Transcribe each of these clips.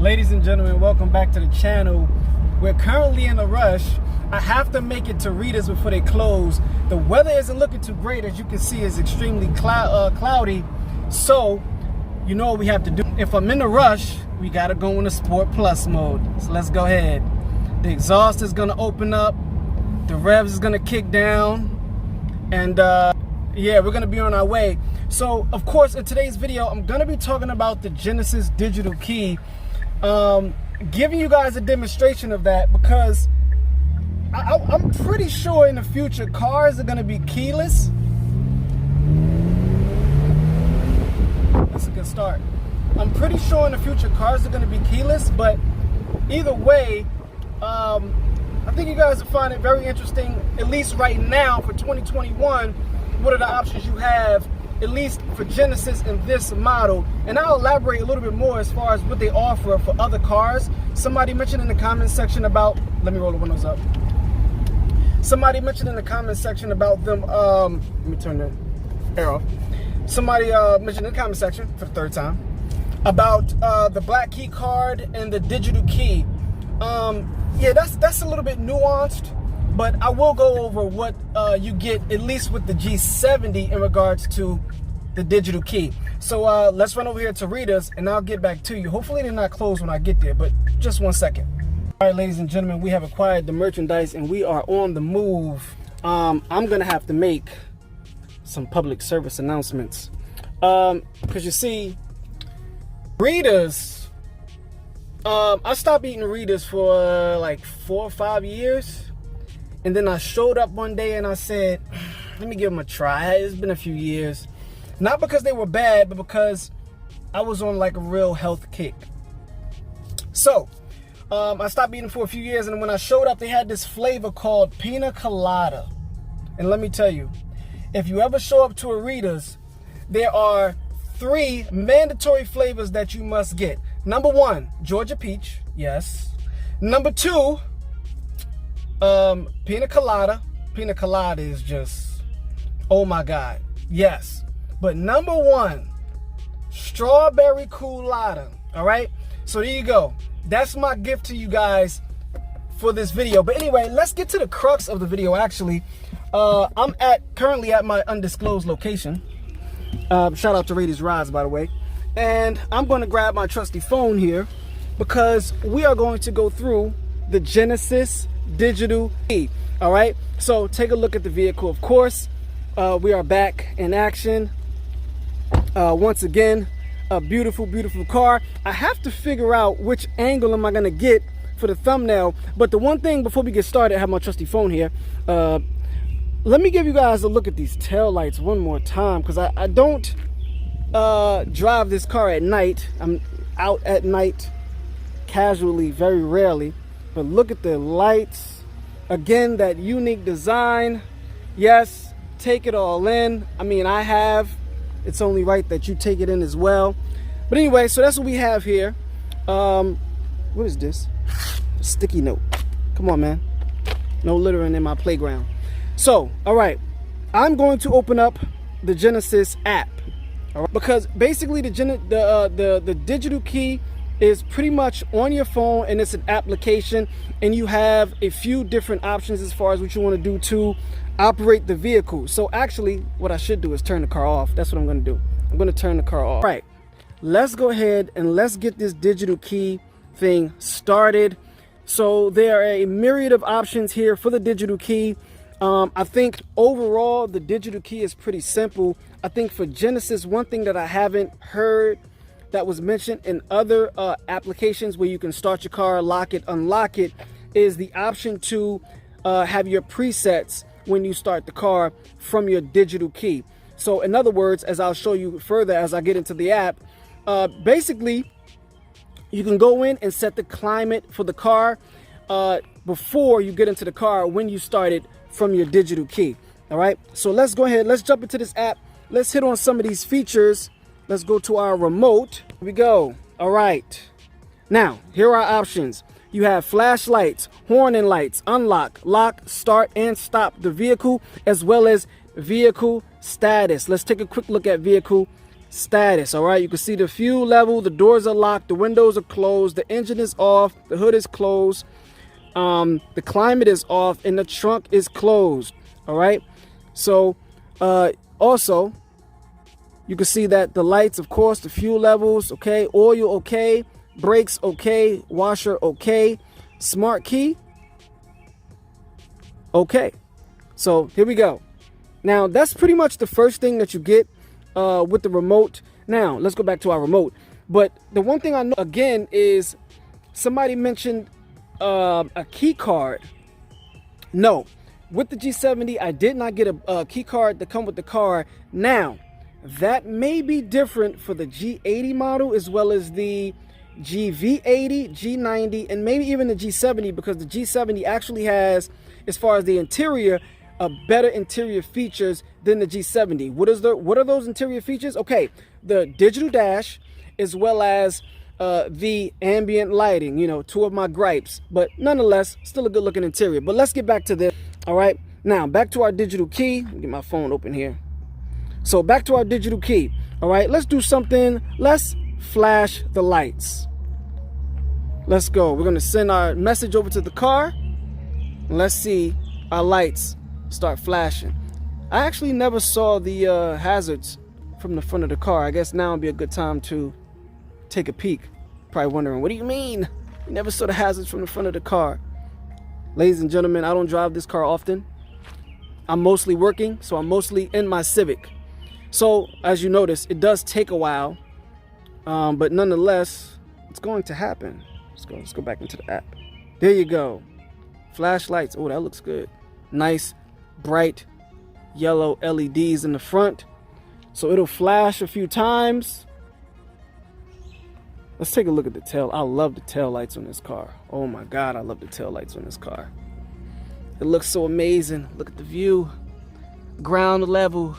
Ladies and gentlemen, welcome back to the channel. We're currently in a rush. I have to make it to Rita's before they close. The weather isn't looking too great. As you can see, it's extremely cloudy. So, you know what we have to do. If I'm in a rush, we gotta go into Sport Plus mode. So let's go ahead. The exhaust is gonna open up. The revs is gonna kick down. And yeah, we're gonna be on our way. So, of course, in today's video, I'm gonna be talking about the Genesis Digital Key. Giving you guys a demonstration of that because I'm pretty sure in the future cars are going to be keyless. That's a good start. I'm pretty sure in the future cars are going to be keyless, but either way, I think you guys will find it very interesting, at least right now for 2021. What are the options you have, at least for Genesis in this model? And I'll elaborate a little bit more as far as what they offer for other cars. Somebody mentioned in the comment section about, let me roll the windows up. Somebody mentioned in the comment section about them, let me turn the air off. Somebody mentioned in the comment section for the third time about the black key card and the digital key. Yeah, that's a little bit nuanced, but I will go over what you get, at least with the G70 in regards to the digital key. So let's run over here to Rita's and I'll get back to you. Hopefully they're not closed when I get there, but just 1 second. All right, ladies and gentlemen, we have acquired the merchandise and we are on the move. I'm gonna have to make some public service announcements. Because you see, Rita's, I stopped eating Rita's for like 4 or 5 years. And then I showed up one day and I said, let me give them a try. It's been a few years. Not because they were bad, but because I was on like a real health kick. So, I stopped eating for a few years, and when I showed up, they had this flavor called Pina Colada. And let me tell you, if you ever show up to a Rita's, there are 3 mandatory flavors that you must get. Number 1, Georgia Peach, yes. Number 2, Pina Colada. Pina Colada is just, oh my God, yes. But number 1, Strawberry Coolada. All right, so there you go. That's my gift to you guys for this video. But anyway, let's get to the crux of the video. Actually, I'm currently at my undisclosed location. Shout out to Rita's Rides, by the way. And I'm going to grab my trusty phone here because we are going to go through the Genesis Digital Key. All right, so take a look at the vehicle. Of course, we are back in action once again. A beautiful car. I have to figure out which angle am I gonna get for the thumbnail, but the one thing before we get started, I have my trusty phone here. Let me give you guys a look at these tail lights one more time, because I don't drive this car at night. I'm out at night casually, very rarely. But look at the lights. Again, that unique design. Yes, take it all in. I mean, I have. It's only right that you take it in as well. But anyway, so that's what we have here. What is this? A sticky note. Come on, man. No littering in my playground. So, all right. I'm going to open up the Genesis app. All right? Because basically the digital key is pretty much on your phone, and it's an application, and you have a few different options as far as what you want to do to operate the vehicle. So actually what I should do is turn the car off. That's what I'm going to do. I'm going to turn the car off. All right, let's go ahead and let's get this digital key thing started. So there are a myriad of options here for the digital key. I think overall the digital key is pretty simple. I think for Genesis, one thing that I haven't heard that was mentioned in other applications where you can start your car, lock it, unlock it, is the option to have your presets when you start the car from your digital key. So in other words, as I'll show you further as I get into the app, basically you can go in and set the climate for the car before you get into the car when you start it from your digital key. All right, so let's go ahead, let's jump into this app. Let's hit on some of these features. Let's go to our remote. Here we go. All right, now here are our options. You have flashlights, warning lights, unlock, lock, start, and stop the vehicle, as well as vehicle status. Let's take a quick look at vehicle status. All right, you can see the fuel level, the doors are locked, the windows are closed, the engine is off, the hood is closed, the climate is off, and the trunk is closed. All right, so also you can see that the lights, of course, the fuel levels, okay, oil okay, brakes okay, washer okay, smart key okay. So here we go. Now that's pretty much the first thing that you get with the remote. Now let's go back to our remote. But the one thing I know again is somebody mentioned a key card. No, with the G70 I did not get a key card to come with the car. Now that may be different for the G80 model as well as the GV80, G90, and maybe even the G70, because the G70 actually has, as far as the interior, better interior features than the G70. What are those interior features? Okay, the digital dash as well as the ambient lighting, you know, two of my gripes, but nonetheless still a good looking interior. But let's get back to this. All right, now back to our digital key. Let me get my phone open here. So back to our digital key. All right, let's do something. Let's flash the lights. Let's go. We're going to send our message over to the car. And let's see our lights start flashing. I actually never saw the hazards from the front of the car. I guess now would be a good time to take a peek. Probably wondering, what do you mean you never saw the hazards from the front of the car? Ladies and gentlemen, I don't drive this car often. I'm mostly working, so I'm mostly in my Civic. So as you notice, it does take a while, but nonetheless it's going to happen. Let's go back into the app. There you go. Flashlights. Oh, that looks good. Nice bright yellow LEDs in the front, so it'll flash a few times. Let's take a look at the tail. I love the tail lights on this car. Oh my God, I love the tail lights on this car. It looks so amazing. Look at the view, ground level.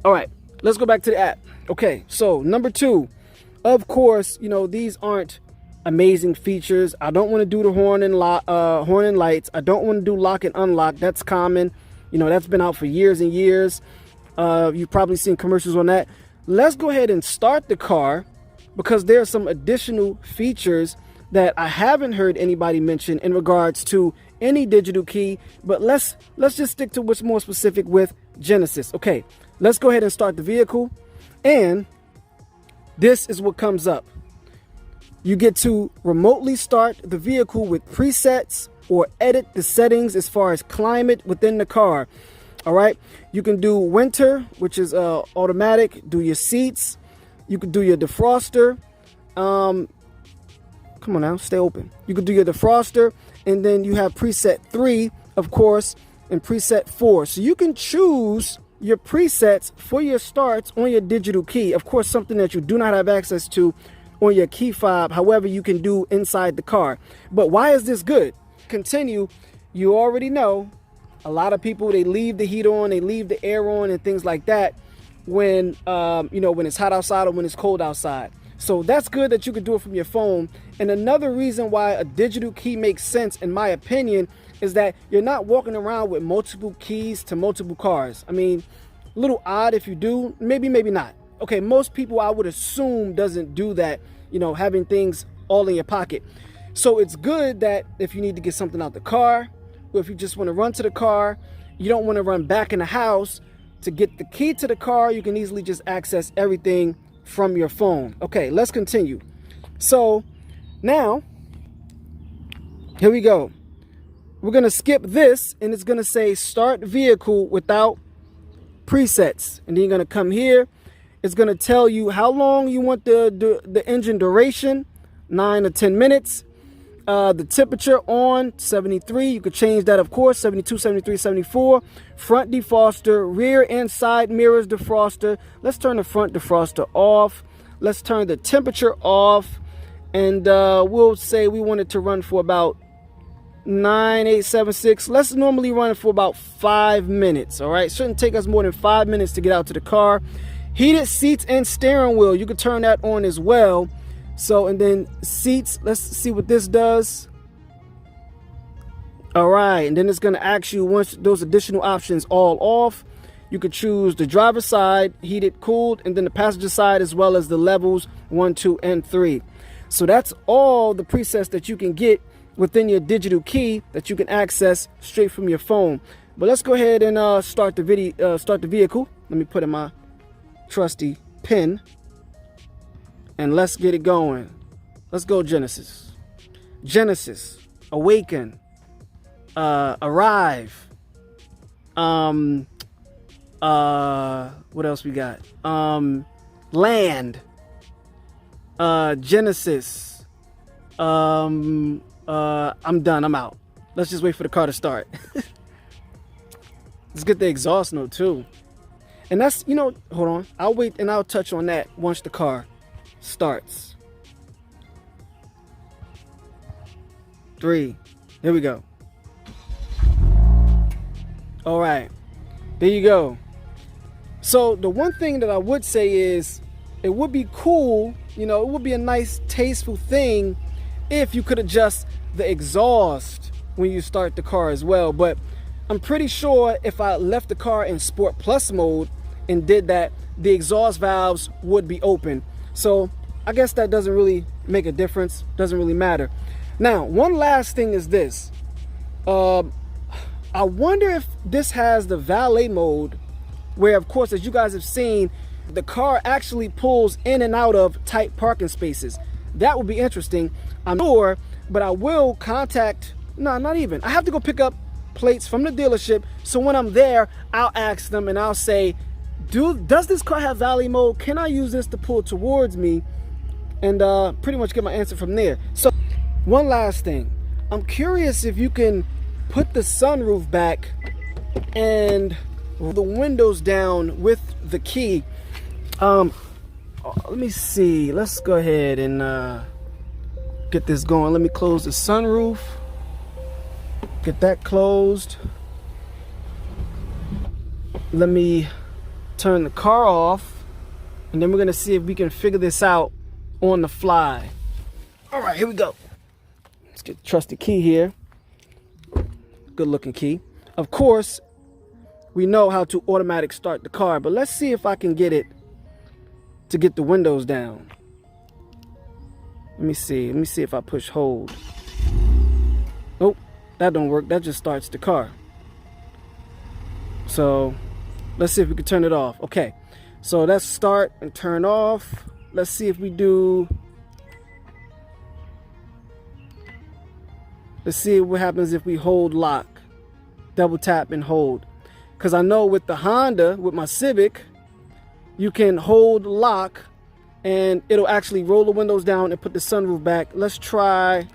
All right, let's go back to the app. Okay, so number 2, of course, you know, these aren't amazing features. I don't want to do the horn and lights. I don't want to do lock and unlock. That's common. You know, that's been out for years and years. You've probably seen commercials on that. Let's go ahead and start the car, because there are some additional features that I haven't heard anybody mention in regards to any digital key. But let's just stick to what's more specific with Genesis. Okay, let's go ahead and start the vehicle, and this is what comes up. You get to remotely start the vehicle with presets or edit the settings as far as climate within the car. All right, you can do winter, which is automatic. Do your seats. You could do your defroster. Come on now, stay open. You could do your defroster, and then you have preset 3, of course, and preset 4. So you can choose your presets for your starts on your digital key. Of course, something that you do not have access to on your key fob. However, you can do inside the car. But why is this good? Continue. You already know a lot of people, they leave the heat on, they leave the air on and things like that when you know, when it's hot outside or when it's cold outside. So that's good that you can do it from your phone. And another reason why a digital key makes sense, in my opinion, is that you're not walking around with multiple keys to multiple cars. I mean, a little odd if you do, maybe not. Okay, most people, I would assume, doesn't do that, you know, having things all in your pocket. So it's good that if you need to get something out the car, or if you just want to run to the car, you don't want to run back in the house to get the key to the car, you can easily just access everything from your phone. Okay, let's continue. So now, here we go. We're going to skip this, and it's going to say start vehicle without presets. And then you're going to come here. It's going to tell you how long you want the engine duration, 9 or 10 minutes. The temperature on 73. You could change that, of course, 72, 73, 74. Front defroster, rear and side mirrors defroster. Let's turn the front defroster off. Let's turn the temperature off. And we'll say we want it to run for about 9876. Let's normally run it for about 5 minutes. All right, shouldn't take us more than 5 minutes to get out to the car. Heated seats and steering wheel, you can turn that on as well. So, and then seats, let's see what this does. All right, and then it's going to ask you, once those additional options all off, You could choose the driver's side, heated, cooled, and then the passenger side, as well as the levels 1, 2, and 3. So that's all the presets that you can get within your digital key that you can access straight from your phone. But let's go ahead and start the vehicle. Let me put in my trusty pin, and let's get it going. Let's go, Genesis. Genesis, awaken, arrive. What else we got? Land. Genesis. I'm done. I'm out. Let's just wait for the car to start. Let's get the exhaust note too. And that's, you know, hold on. I'll wait and I'll touch on that once the car starts. 3. Here we go. All right. There you go. So the one thing that I would say is it would be cool, you know, it would be a nice, tasteful thing if you could adjust the exhaust when you start the car as well. But I'm pretty sure if I left the car in Sport Plus mode and did that, the exhaust valves would be open. So I guess that doesn't really make a difference, doesn't really matter. Now, one last thing is this. I wonder if this has the valet mode, where, of course, as you guys have seen, the car actually pulls in and out of tight parking spaces. That would be interesting, I'm sure, but I will contact, no, not even. I have to go pick up plates from the dealership, so when I'm there, I'll ask them and I'll say, does this car have valet mode? Can I use this to pull towards me? And pretty much get my answer from there. So, one last thing. I'm curious if you can put the sunroof back and the windows down with the key. Let me see. Let's go ahead and get this going. Let me close the sunroof. Get that closed. Let me turn the car off, and then we're gonna see if we can figure this out on the fly. All right, here we go. Let's get the trusty key here. Good looking key. Of course, we know how to automatic start the car, but let's see if I can get it to get the windows down. Let me see if I push hold. Nope, that don't work. That just starts the car. So let's see if we can turn it off. Okay, so let's start and turn off. Let's see if we do. Let's see what happens if we hold lock. Double tap and hold. Because I know with the Honda, with my Civic, you can hold lock and it'll actually roll the windows down and put the sunroof back. Let's try.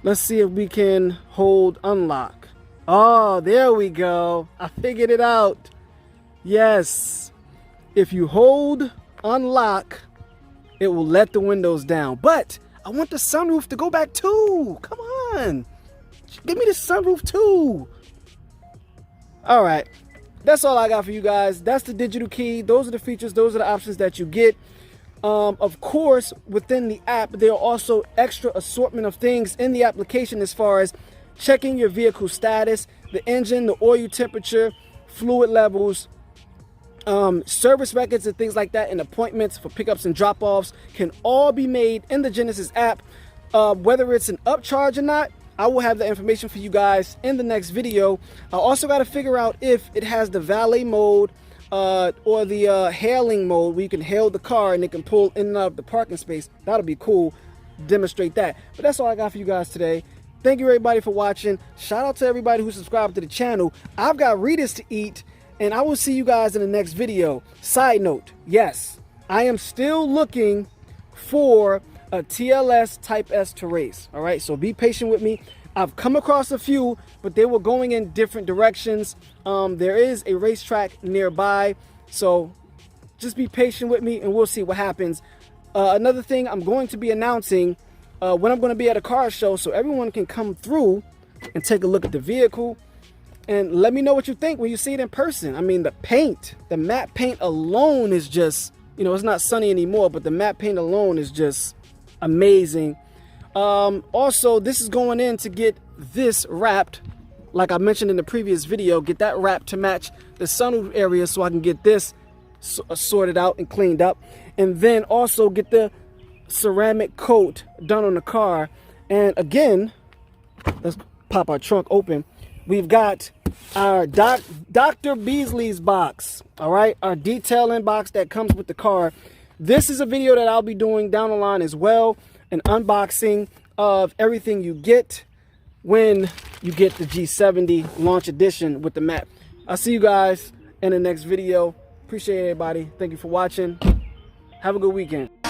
Let's see if we can hold unlock. Oh, there we go. I figured it out. Yes. If you hold unlock, it will let the windows down. But I want the sunroof to go back too. Come on. Give me the sunroof too. All right. That's all I got for you guys. That's the digital key. Those are the features. Those are the options that you get. Of course, within the app, there are also extra assortment of things in the application as far as checking your vehicle status, the engine, the oil temperature, fluid levels, service records and things like that, and appointments for pickups and drop-offs can all be made in the Genesis app. Whether it's an upcharge or not, I will have the information for you guys in the next video. I also got to figure out if it has the valet mode or the hailing mode, where you can hail the car and it can pull in and out of the parking space. That'll be cool. Demonstrate that. But that's all I got for you guys today. Thank you everybody for watching. Shout out to everybody who subscribed to the channel. I've got Ritas to eat, and I will see you guys in the next video. Side note, yes, I am still looking for a TLS Type S to race. All right, so be patient with me. I've come across a few, but they were going in different directions. There is a racetrack nearby, so just be patient with me and we'll see what happens. Another thing, I'm going to be announcing when I'm going to be at a car show, so everyone can come through and take a look at the vehicle and let me know what you think when you see it in person. I mean, the paint, the matte paint alone is just, you know, it's not sunny anymore, but the matte paint alone is just amazing. Also, this is going in to get this wrapped like I mentioned in the previous video, get that wrap to match the sunroof area so I can get this sorted out and cleaned up. And then also get the ceramic coat done on the car. And again, let's pop our trunk open. We've got our Dr. Beasley's box, all right? Our detailing box that comes with the car. This is a video that I'll be doing down the line as well, an unboxing of everything you get when you get the G70 launch edition with the map. I'll see you guys in the next video. Appreciate everybody. Thank you for watching. Have a good weekend.